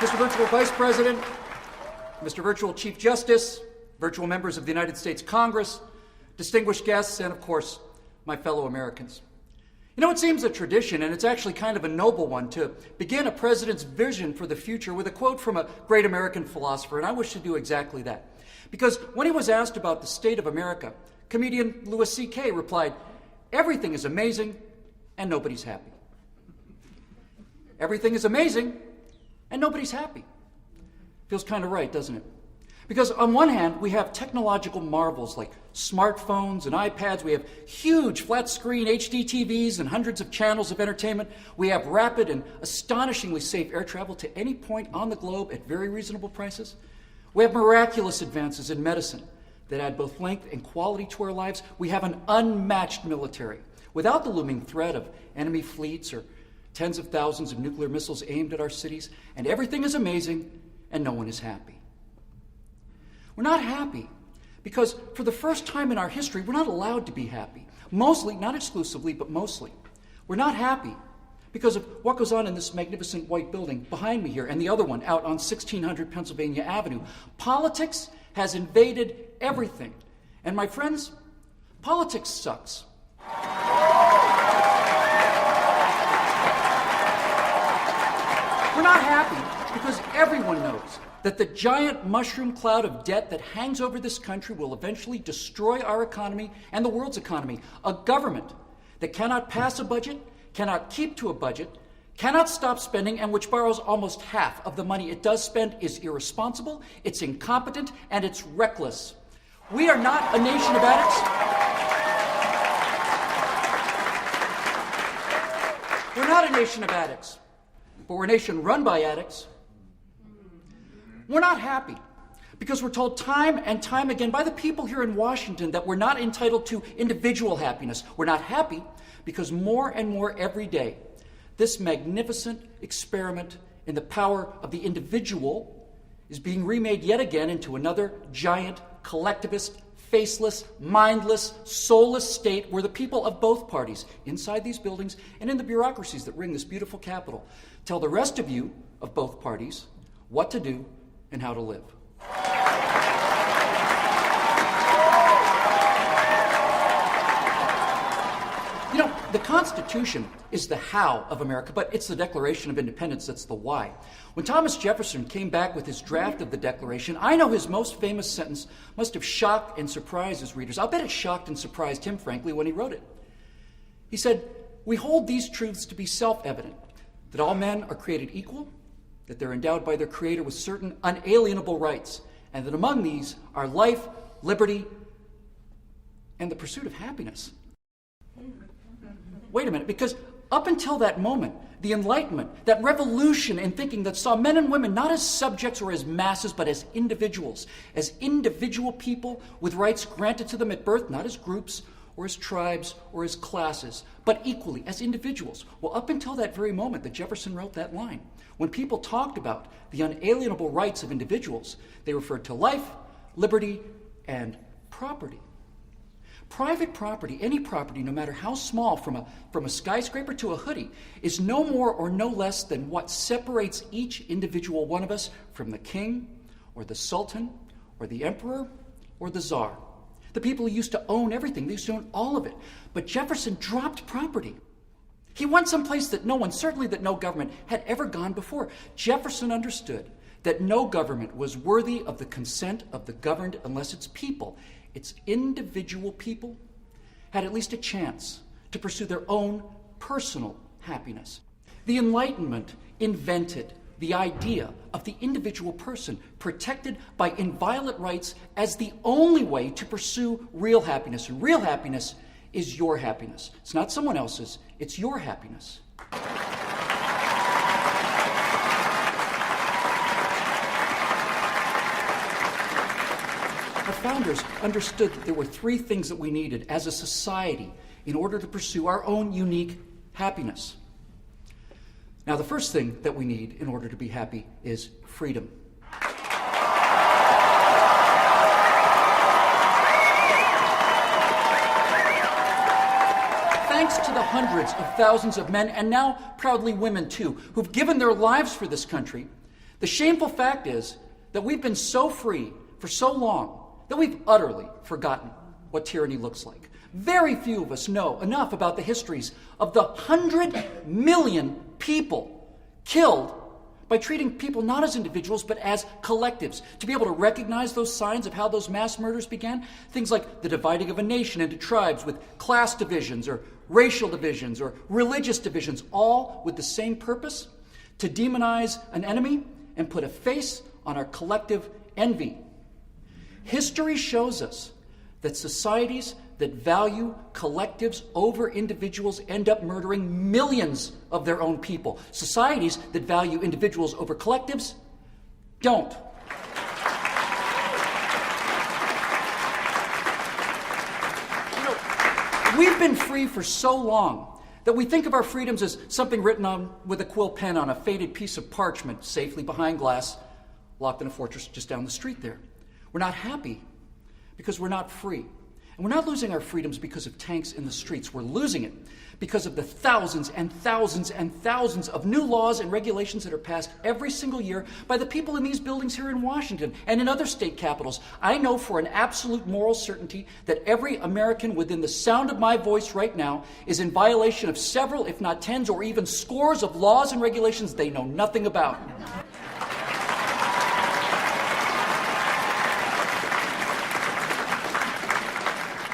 Mr. Virtual Vice President, Mr. Virtual Chief Justice, virtual members of the United States Congress, distinguished guests, and of course, my fellow Americans. You know, it seems a tradition, and it's actually kind of a noble one, to begin a president's vision for the future with a quote from a great American philosopher, and I wish to do exactly that. Because when he was asked about the state of America, comedian Louis C.K. replied, "Everything is amazing, and nobody's happy." Everything is amazing, and nobody's happy. Feels kind of right, doesn't it? Because on one hand, we have technological marvels like smartphones and iPads. We have huge flat-screen HD TVs and hundreds of channels of entertainment. We have rapid and astonishingly safe air travel to any point on the globe at very reasonable prices. We have miraculous advances in medicine that add both length and quality to our lives. We have an unmatched military without the looming threat of enemy fleets or tens of thousands of nuclear missiles aimed at our cities. And everything is amazing, and no one is happy. We're not happy because for the first time in our history, we're not allowed to be happy. Mostly, not exclusively, but mostly. We're not happy because of what goes on in this magnificent white building behind me here and the other one out on 1600 Pennsylvania Avenue. Politics has invaded everything. And my friends, politics sucks. We're not happy because everyone knows that the giant mushroom cloud of debt that hangs over this country will eventually destroy our economy and the world's economy. A government that cannot pass a budget, cannot keep to a budget, cannot stop spending, and which borrows almost half of the money it does spend is irresponsible, it's incompetent, and it's reckless. We are not a nation of addicts. We're not a nation of addicts, but we're a nation run by addicts. We're not happy because we're told time and time again by the people here in Washington that we're not entitled to individual happiness. We're not happy because more and more every day, this magnificent experiment in the power of the individual is being remade yet again into another giant, collectivist, faceless, mindless, soulless state where the people of both parties, inside these buildings and in the bureaucracies that ring this beautiful capital, tell the rest of you of both parties what to do and how to live. You know, the Constitution is the how of America, but it's the Declaration of Independence that's the why. When Thomas Jefferson came back with his draft of the Declaration, I know his most famous sentence must have shocked and surprised his readers. I'll bet it shocked and surprised him, frankly, when he wrote it. He said, "We hold these truths to be self-evident, that all men are created equal, that they're endowed by their Creator with certain unalienable rights, and that among these are life, liberty, and the pursuit of happiness." Wait a minute, because up until that moment, the Enlightenment, that revolution in thinking that saw men and women not as subjects or as masses, but as individual people with rights granted to them at birth, not as groups or as tribes or as classes, but equally as individuals. Well, up until that very moment that Jefferson wrote that line, when people talked about the unalienable rights of individuals, they referred to life, liberty, and property. Private property, any property, no matter how small, from a skyscraper to a hoodie, is no more or no less than what separates each individual one of us from the king or the sultan or the emperor or the czar. The people who used to own everything, they used to own all of it. But Jefferson dropped property. He went someplace that no one, certainly that no government, had ever gone before. Jefferson understood that no government was worthy of the consent of the governed unless its people, its individual people, had at least a chance to pursue their own personal happiness. The Enlightenment invented the idea of the individual person protected by inviolate rights as the only way to pursue real happiness. And real happiness is your happiness. It's not someone else's, it's your happiness. Our founders understood that there were three things that we needed as a society in order to pursue our own unique happiness. Now, the first thing that we need in order to be happy is freedom. Thanks to the hundreds of thousands of men, and now proudly women too, who've given their lives for this country, The shameful fact is that we've been so free for so long that we've utterly forgotten what tyranny looks like. Very few of us know enough about the histories of the 100 million people killed by treating people not as individuals but as collectives. To be able to recognize those signs of how those mass murders began, things like the dividing of a nation into tribes with class divisions or racial divisions or religious divisions, all with the same purpose: to demonize an enemy and put a face on our collective envy. History shows us that societies that value collectives over individuals end up murdering millions of their own people. Societies that value individuals over collectives don't. We've been free for so long that we think of our freedoms as something written on with a quill pen on a faded piece of parchment, safely behind glass, locked in a fortress just down the street there. We're not happy because we're not free. And we're not losing our freedoms because of tanks in the streets. We're losing it because of the thousands and thousands and thousands of new laws and regulations that are passed every single year by the people in these buildings here in Washington and in other state capitals. I know for an absolute moral certainty that every American within the sound of my voice right now is in violation of several, if not tens or even scores of laws and regulations they know nothing about.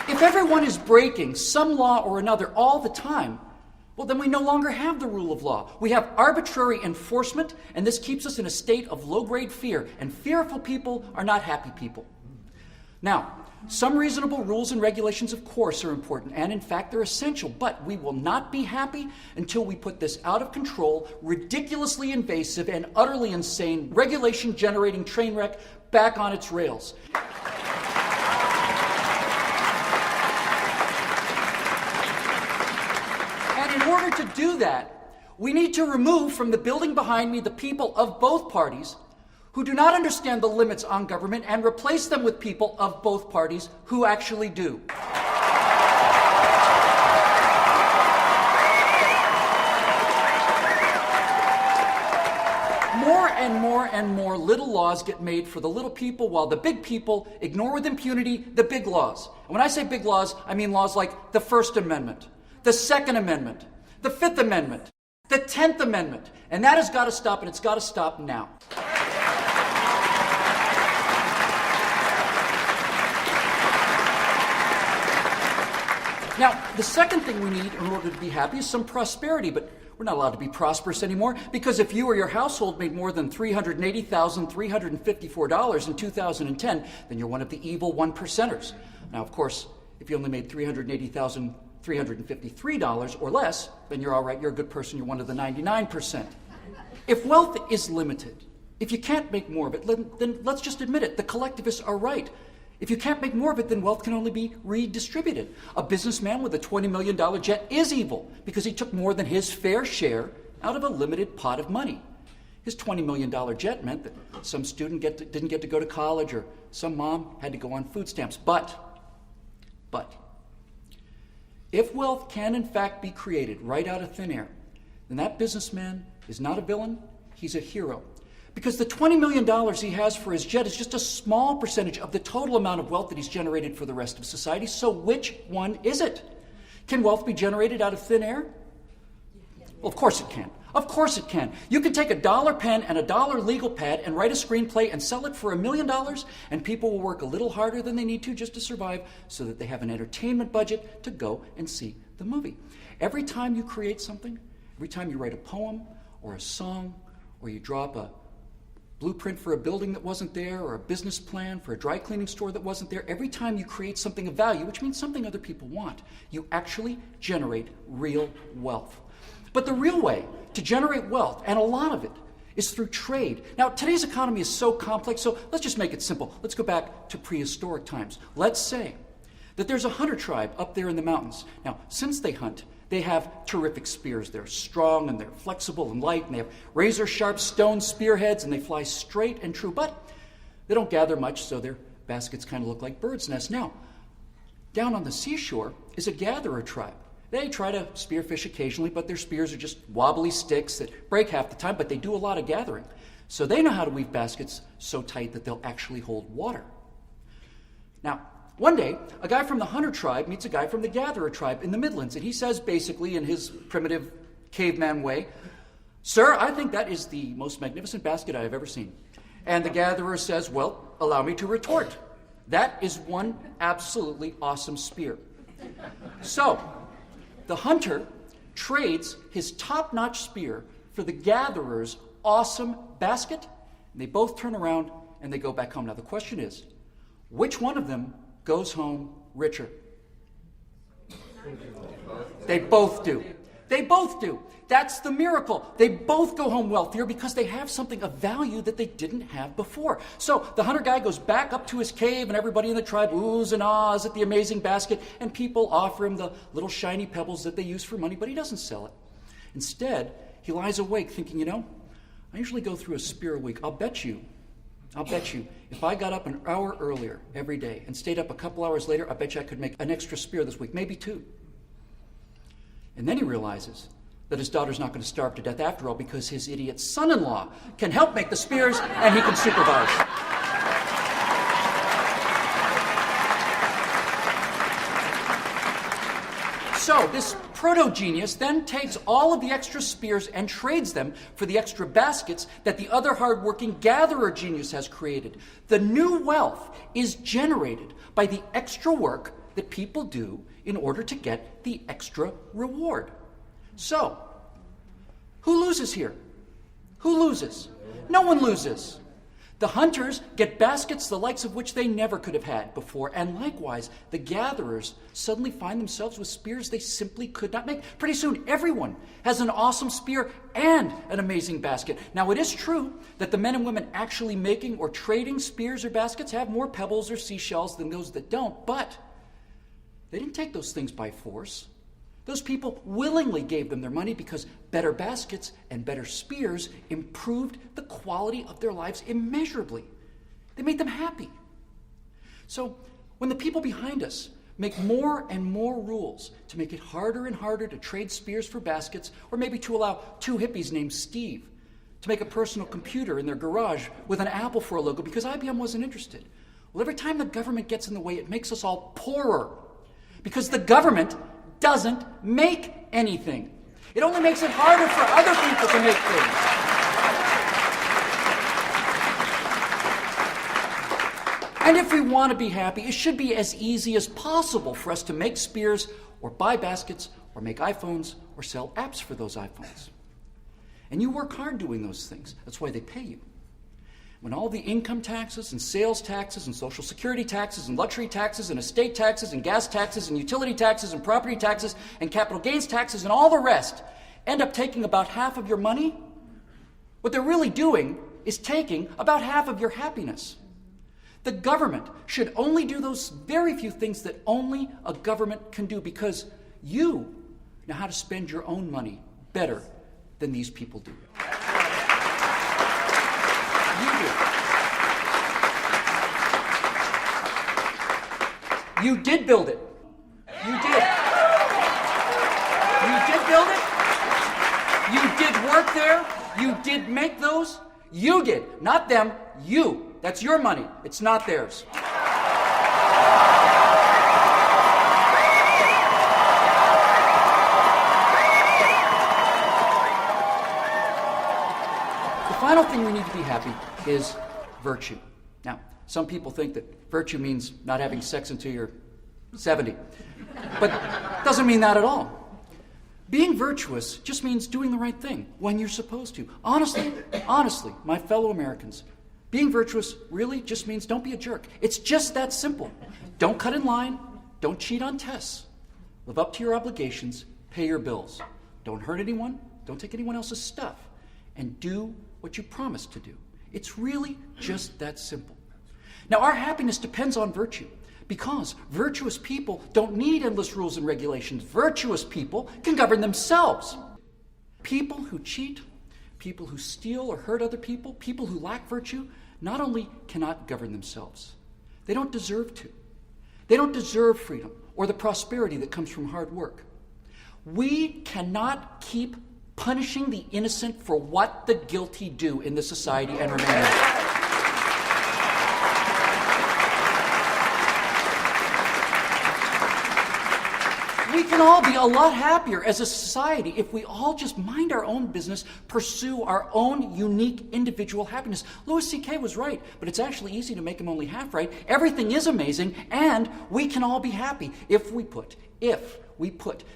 If everyone is breaking some law or another all the time, well, then we no longer have the rule of law. We have arbitrary enforcement, and this keeps us in a state of low-grade fear, and fearful people are not happy people. Now, some reasonable rules and regulations, of course, are important, and in fact, they're essential, but we will not be happy until we put this out of control, ridiculously invasive, and utterly insane regulation-generating train wreck back on its rails. In order to do that, we need to remove from the building behind me the people of both parties who do not understand the limits on government and replace them with people of both parties who actually do. More and more and more little laws get made for the little people while the big people ignore with impunity the big laws. And when I say big laws, I mean laws like the First Amendment, the Second Amendment, the Fifth Amendment, the 10th Amendment. And that has got to stop, and it's got to stop now. Now, the second thing we need in order to be happy is some prosperity, but we're not allowed to be prosperous anymore because if you or your household made more than $380,354 in 2010, then you're one of the evil 1%ers. Now, of course, if you only made $380,353 or less, then you're all right, you're a good person, you're one of the 99%. If wealth is limited, if you can't make more of it, then let's just admit it, the collectivists are right. If you can't make more of it, then wealth can only be redistributed. A businessman with a $20 million jet is evil because he took more than his fair share out of a limited pot of money. His $20 million jet meant that some student didn't get to go to college or some mom had to go on food stamps. But, if wealth can in fact be created right out of thin air, then that businessman is not a villain, he's a hero. Because the $20 million he has for his jet is just a small percentage of the total amount of wealth that he's generated for the rest of society. So which one is it? Can wealth be generated out of thin air? Well, of course it can. Of course it can. You can take a $1 pen and a $1 legal pad and write a screenplay and sell it for $1 million, and people will work a little harder than they need to just to survive so that they have an entertainment budget to go and see the movie. Every time you create something, every time you write a poem or a song or you draw up a blueprint for a building that wasn't there or a business plan for a dry cleaning store that wasn't there, every time you create something of value, which means something other people want, you actually generate real wealth. But the real way to generate wealth, and a lot of it, is through trade. Now, today's economy is so complex, so let's just make it simple. Let's go back to prehistoric times. Let's say that there's a hunter tribe up there in the mountains. Now, since they hunt, they have terrific spears. They're strong and they're flexible and light, and they have razor-sharp stone spearheads, and they fly straight and true. But they don't gather much, so their baskets kind of look like birds' nests. Now, down on the seashore is a gatherer tribe. They try to spearfish occasionally, but their spears are just wobbly sticks that break half the time, but they do a lot of gathering. So they know how to weave baskets so tight that they'll actually hold water. Now, one day, a guy from the hunter tribe meets a guy from the gatherer tribe in the Midlands, and he says basically in his primitive caveman way, "Sir, I think that is the most magnificent basket I have ever seen." And the gatherer says, "Well, allow me to retort. That is one absolutely awesome spear." So, the hunter trades his top-notch spear for the gatherer's awesome basket, and they both turn around and they go back home. Now, the question is, which one of them goes home richer? They both do. They both do. That's the miracle. They both go home wealthier because they have something of value that they didn't have before. So the hunter guy goes back up to his cave, and everybody in the tribe oohs and ahs at the amazing basket, and people offer him the little shiny pebbles that they use for money, but he doesn't sell it. Instead, he lies awake thinking, I usually go through a spear a week. I'll bet you, if I got up an hour earlier every day and stayed up a couple hours later, I bet you I could make an extra spear this week, maybe 2. And then he realizes that his daughter's not going to starve to death after all because his idiot son-in-law can help make the spears and he can supervise. So this proto-genius then takes all of the extra spears and trades them for the extra baskets that the other hardworking gatherer genius has created. The new wealth is generated by the extra work that people do in order to get the extra reward. So, who loses here? Who loses? No one loses. The hunters get baskets the likes of which they never could have had before, and likewise, the gatherers suddenly find themselves with spears they simply could not make. Pretty soon, everyone has an awesome spear and an amazing basket. Now, it is true that the men and women actually making or trading spears or baskets have more pebbles or seashells than those that don't, but they didn't take those things by force. Those people willingly gave them their money because better baskets and better spears improved the quality of their lives immeasurably. They made them happy. So when the people behind us make more and more rules to make it harder and harder to trade spears for baskets, or maybe to allow 2 hippies named Steve to make a personal computer in their garage with an apple for a logo because IBM wasn't interested. Well, every time the government gets in the way, it makes us all poorer because the government doesn't make anything. It only makes it harder for other people to make things. And if we want to be happy, it should be as easy as possible for us to make spears or buy baskets or make iPhones or sell apps for those iPhones. And you work hard doing those things. That's why they pay you. When all the income taxes and sales taxes and social security taxes and luxury taxes and estate taxes and gas taxes and utility taxes and property taxes and capital gains taxes and all the rest end up taking about half of your money, what they're really doing is taking about half of your happiness. The government should only do those very few things that only a government can do because you know how to spend your own money better than these people do. You did build it. You did. You did build it. You did work there. You did make those. You did. Not them. You. That's your money. It's not theirs. The final thing we need to be happy is virtue. Now, some people think that virtue means not having sex until you're 70. But it doesn't mean that at all. Being virtuous just means doing the right thing when you're supposed to. Honestly, my fellow Americans, being virtuous really just means don't be a jerk. It's just that simple. Don't cut in line. Don't cheat on tests. Live up to your obligations. Pay your bills. Don't hurt anyone. Don't take anyone else's stuff. And do what you promised to do. It's really just that simple. Now, our happiness depends on virtue because virtuous people don't need endless rules and regulations. Virtuous people can govern themselves. People who cheat, people who steal or hurt other people, people who lack virtue, not only cannot govern themselves, they don't deserve to. They don't deserve freedom or the prosperity that comes from hard work. We cannot keep punishing the innocent for what the guilty do in this society and remain innocent. We can all be a lot happier as a society if we all just mind our own business, pursue our own unique individual happiness. Louis C.K. was right, but it's actually easy to make him only half right. Everything is amazing, and we can all be happy if we put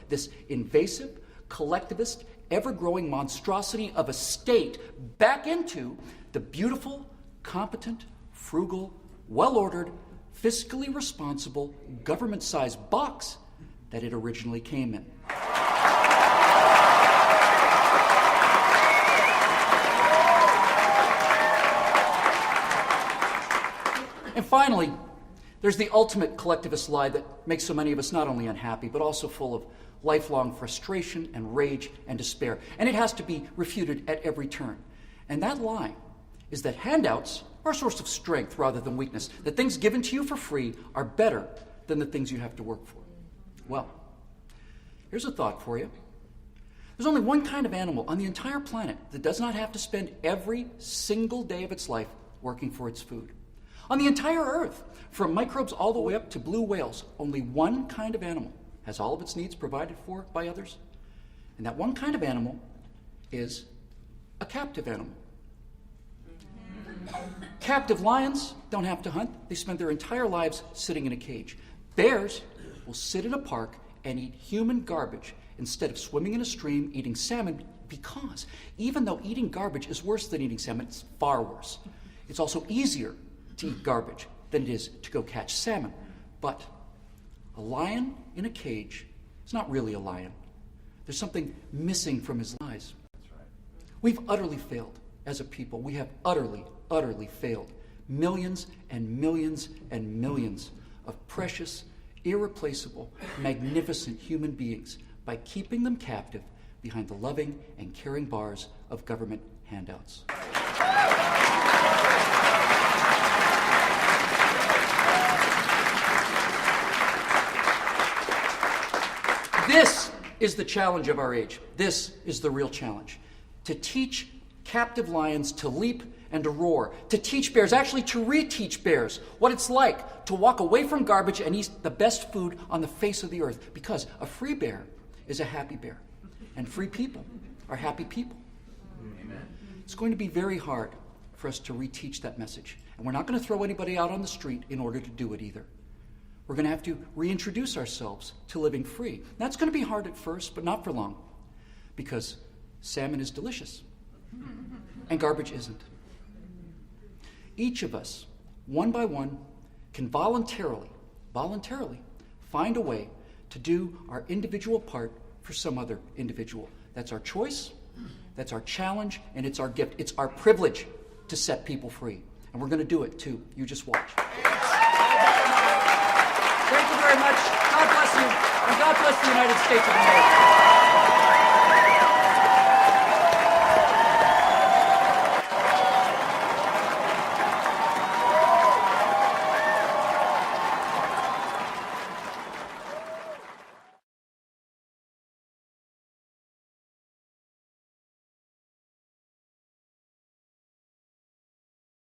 this invasive, collectivist, ever-growing monstrosity of a state back into the beautiful, competent, frugal, well-ordered, fiscally responsible, government-sized box that it originally came in. And finally, there's the ultimate collectivist lie that makes so many of us not only unhappy, but also full of lifelong frustration and rage and despair. And it has to be refuted at every turn. And that lie is that handouts are a source of strength rather than weakness, that things given to you for free are better than the things you have to work for. Well, here's a thought for you. There's only one kind of animal on the entire planet that does not have to spend every single day of its life working for its food. On the entire Earth, from microbes all the way up to blue whales, only one kind of animal has all of its needs provided for by others. And that one kind of animal is a captive animal. Captive lions don't have to hunt. They spend their entire lives sitting in a cage. Bears will sit in a park and eat human garbage instead of swimming in a stream eating salmon, because even though eating garbage is worse than eating salmon, it's far worse. It's also easier to eat garbage than it is to go catch salmon. But a lion in a cage is not really a lion. There's something missing from his eyes. That's right. We've utterly failed as a people. We have utterly, utterly failed millions and millions and millions of precious, irreplaceable, magnificent human beings by keeping them captive behind the loving and caring bars of government handouts. This is the challenge of our age. This is the real challenge. To teach captive lions to leap and to roar. To teach bears, actually to reteach bears, what it's like to walk away from garbage and eat the best food on the face of the earth. Because a free bear is a happy bear. And free people are happy people. Amen. It's going to be very hard for us to reteach that message. And we're not going to throw anybody out on the street in order to do it either. We're going to have to reintroduce ourselves to living free. That's going to be hard at first, but not for long. Because salmon is delicious. And garbage isn't. Each of us, one by one, can voluntarily find a way to do our individual part for some other individual. That's our choice, that's our challenge, and it's our gift. It's our privilege to set people free. And we're going to do it too. You just watch. Thank you very much. God bless you, and God bless the United States of America.